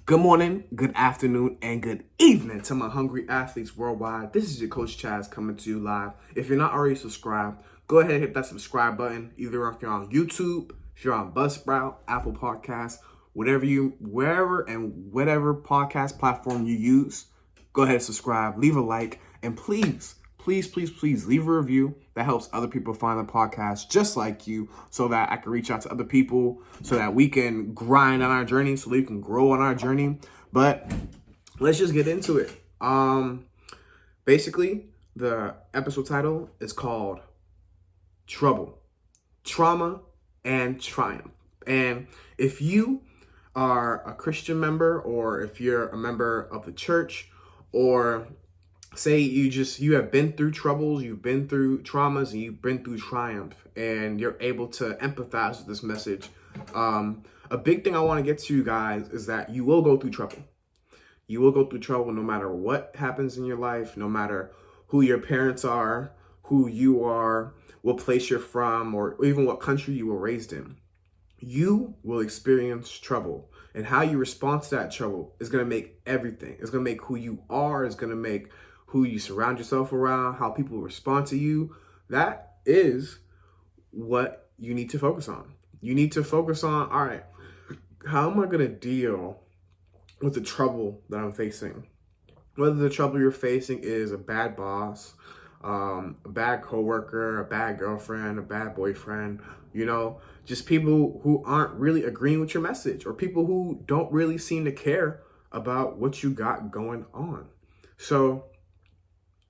Good morning, good afternoon, and good evening to my hungry athletes worldwide. This is your coach Chaz coming to you live. If you're not already subscribed, go ahead and hit that subscribe button. Either if you're on YouTube, if you're on Buzzsprout, Apple Podcasts, wherever and whatever podcast platform you use, go ahead and subscribe, leave a like, and please leave a review. That helps other people find the podcast just like you, so that I can reach out to other people, so that we can grind on our journey, so we can grow on our journey. But let's just get into it. Basically, the episode title is called Trouble, Trauma, and Triumph. And if you are a Christian member, or if you're a member of the church, or say you have been through troubles, you've been through traumas, and you've been through triumph, and you're able to empathize with this message. A big thing I want to get to you guys is that you will go through trouble. You will go through trouble no matter what happens in your life, no matter who your parents are, who you are, what place you're from, or even what country you were raised in. You will experience trouble, and how you respond to that trouble is going to make everything. It's going to make who you are. It's going to make who you surround yourself around, how people respond to you. That is what you need to focus on. You need to focus on, all right, how am I going to deal with the trouble that I'm facing? Whether the trouble you're facing is a bad boss, a bad coworker, a bad girlfriend, a bad boyfriend, just people who aren't really agreeing with your message, or people who don't really seem to care about what you got going on. So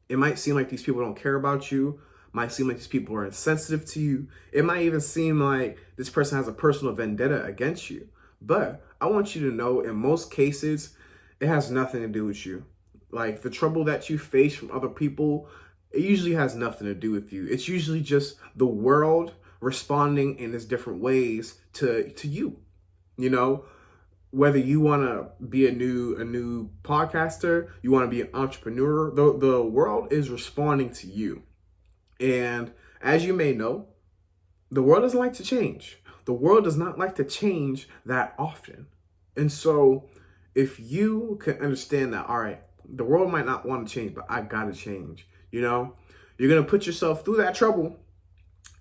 it might seem like these people don't care about you. It might seem like these people are insensitive to you. It might even seem like this person has a personal vendetta against you. But I want you to know, in most cases, it has nothing to do with you. Like, the trouble that you face from other people, it usually has nothing to do with you. It's usually just the world responding in its different ways to you. Whether you want to be a new podcaster, you want to be an entrepreneur, the world is responding to you. And as you may know, the world doesn't like to change. The world does not like to change that often. And so if you can understand that, all right, the world might not want to change, but I got to change. You're going to put yourself through that trouble.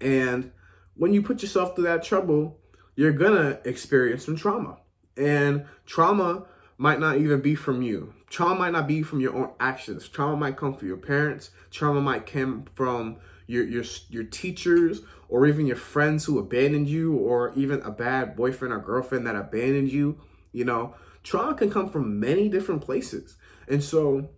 And when you put yourself through that trouble, you're going to experience some trauma. And trauma might not even be from you. Trauma might not be from your own actions. Trauma might come from your parents. Trauma might come from your teachers, or even your friends who abandoned you, or even a bad boyfriend or girlfriend that abandoned you. Trauma can come from many different places. And so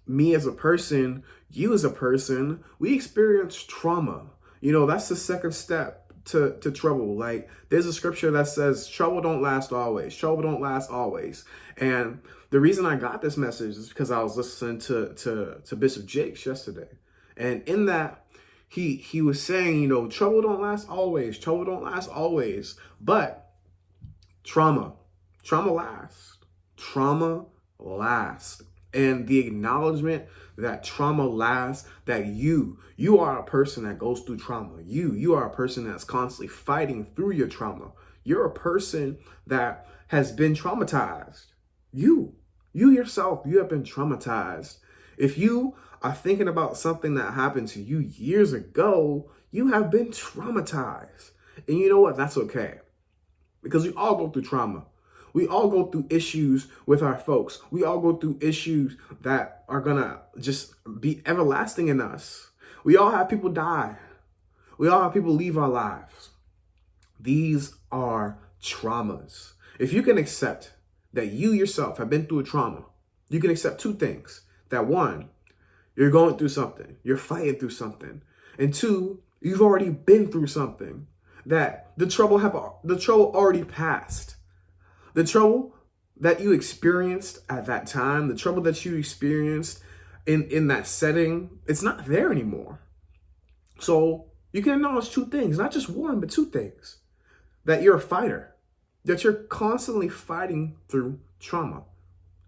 me as a person, you as a person, we experience trauma. That's the second step to trouble. Like, there's a scripture that says trouble don't last always. Trouble don't last always. And the reason I got this message is because I was listening to Bishop Jakes yesterday. And in that, he was saying, trouble don't last always. Trouble don't last always. But trauma lasts. Trauma lasts. And the acknowledgement that trauma lasts, that you are a person that goes through trauma. You are a person that's constantly fighting through your trauma. You're a person that has been traumatized. You yourself, you have been traumatized. If you are thinking about something that happened to you years ago, you have been traumatized. And you know what? That's okay. Because we all go through trauma. We all go through issues with our folks. We all go through issues that are going to just be everlasting in us. We all have people die. We all have people leave our lives. These are traumas. If you can accept that you yourself have been through a trauma, you can accept two things. That one, you're going through something. You're fighting through something. And two, you've already been through something. That the trouble already passed. The trouble that you experienced at that time, the trouble that you experienced in that setting, it's not there anymore. So you can acknowledge two things, not just one, but two things. That you're a fighter, that you're constantly fighting through trauma.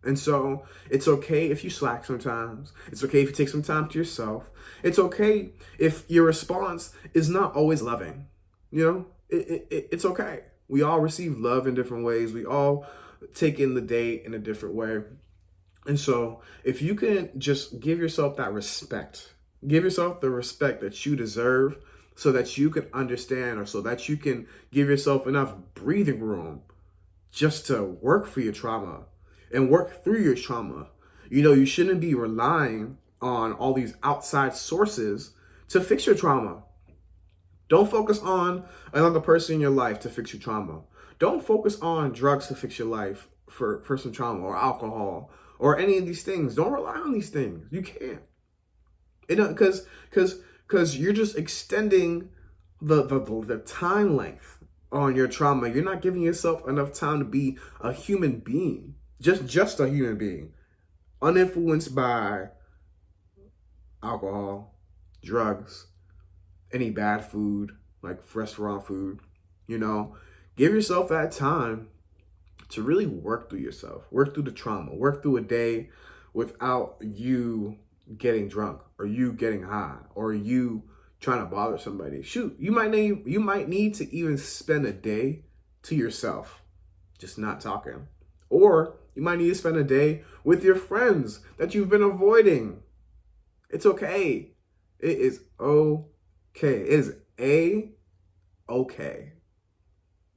And so it's okay if you slack sometimes. It's okay if you take some time to yourself. It's okay if your response is not always loving. It's okay. We all receive love in different ways. We all take in the day in a different way. And so if you can just give yourself that respect, give yourself the respect that you deserve so that you can understand, or so that you can give yourself enough breathing room just to work for your trauma and work through your trauma. You shouldn't be relying on all these outside sources to fix your trauma. Don't focus on another person in your life to fix your trauma. Don't focus on drugs to fix your life for some trauma, or alcohol, or any of these things. Don't rely on these things. You can't. Because you're just extending the time length on your trauma. You're not giving yourself enough time to be a human being. Just a human being. Uninfluenced by alcohol, drugs, any bad food, like restaurant food. Give yourself that time to really work through yourself, work through the trauma, work through a day without you getting drunk, or you getting high, or you trying to bother somebody. Shoot, you might need to even spend a day to yourself, just not talking. Or you might need to spend a day with your friends that you've been avoiding. It's okay. It is okay. It is okay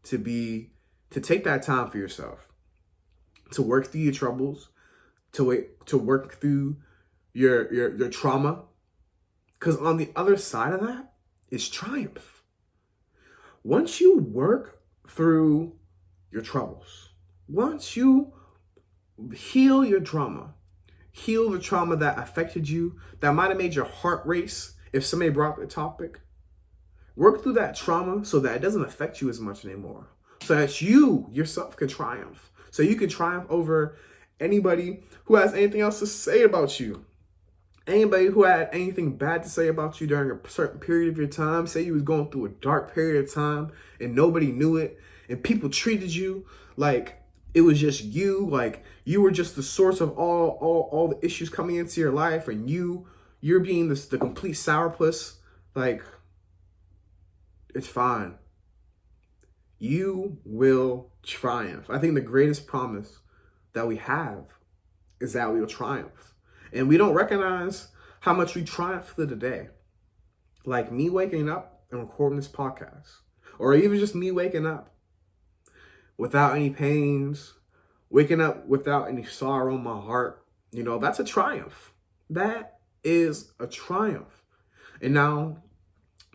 to take that time for yourself, to work through your troubles, to work through your trauma. Because on the other side of that is triumph. Once you work through your troubles, once you heal your trauma, heal the trauma that affected you, that might have made your heart race if somebody brought up the topic, work through that trauma so that it doesn't affect you as much anymore. So that you yourself can triumph. So you can triumph over anybody who has anything else to say about you. Anybody who had anything bad to say about you during a certain period of your time. Say you was going through a dark period of time and nobody knew it, and people treated you like it was just you, like you were just the source of all the issues coming into your life, and you're being the complete sourpuss. Like, it's fine. You will triumph. I think the greatest promise that we have is that we will triumph. And we don't recognize how much we triumph through the day. Like me waking up and recording this podcast. Or even just me waking up without any pains. Waking up without any sorrow in my heart. That's a triumph. That is a triumph. And now,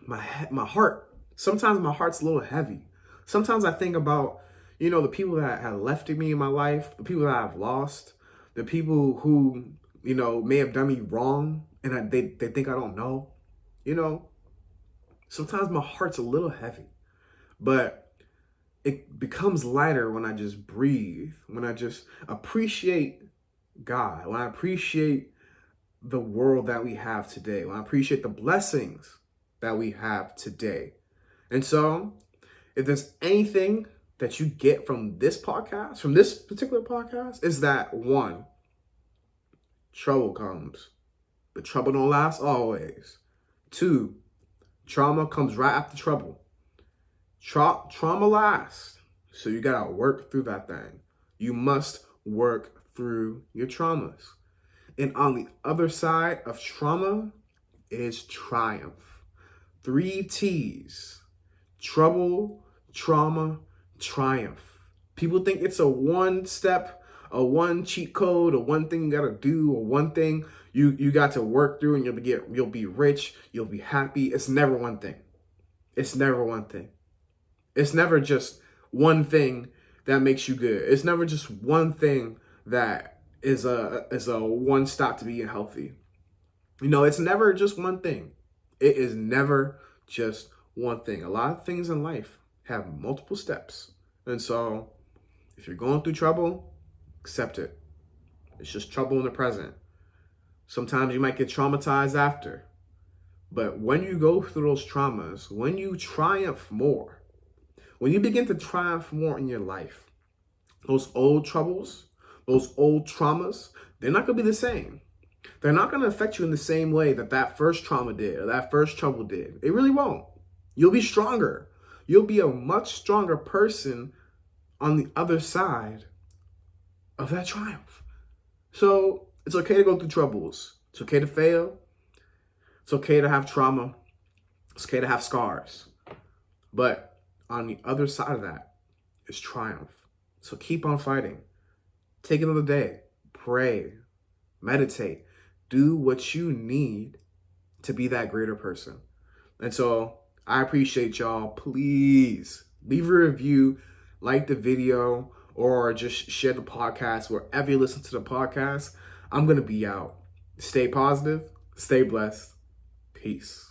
my heart, sometimes my heart's a little heavy. Sometimes I think about, the people that have left me in my life, the people that I've lost, the people who, may have done me wrong, and they think I don't know. Sometimes my heart's a little heavy, but it becomes lighter when I just breathe, when I just appreciate God, when I appreciate the world that we have today, when I appreciate the blessings that we have today. And so, if there's anything that you get from this podcast, from this particular podcast, is that one, trouble comes, but trouble don't last always. Two, trauma comes right after trouble. Trauma lasts, so you gotta work through that thing. You must work through your traumas. And on the other side of trauma is triumph. 3 T's. Trouble, trauma, triumph. People think it's a one step, a one cheat code, a one thing you gotta do, or one thing you got to work through, and you'll be rich, you'll be happy. It's never one thing. It's never one thing. It's never just one thing that makes you good. It's never just one thing that is a one stop to being healthy. It's never just one thing. It is never just one thing. A lot of things in life have multiple steps. And so if you're going through trouble, accept it. It's just trouble in the present. Sometimes you might get traumatized after. But when you go through those traumas, when you triumph more, when you begin to triumph more in your life, those old troubles, those old traumas, they're not going to be the same. They're not going to affect you in the same way that first trauma did, or that first trouble did. It really won't. You'll be stronger. You'll be a much stronger person on the other side of that triumph. So it's okay to go through troubles. It's okay to fail. It's okay to have trauma. It's okay to have scars. But on the other side of that is triumph. So keep on fighting. Take another day. Pray. Meditate. Do what you need to be that greater person. And so I appreciate y'all. Please leave a review, like the video, or just share the podcast wherever you listen to the podcast. I'm going to be out. Stay positive. Stay blessed. Peace.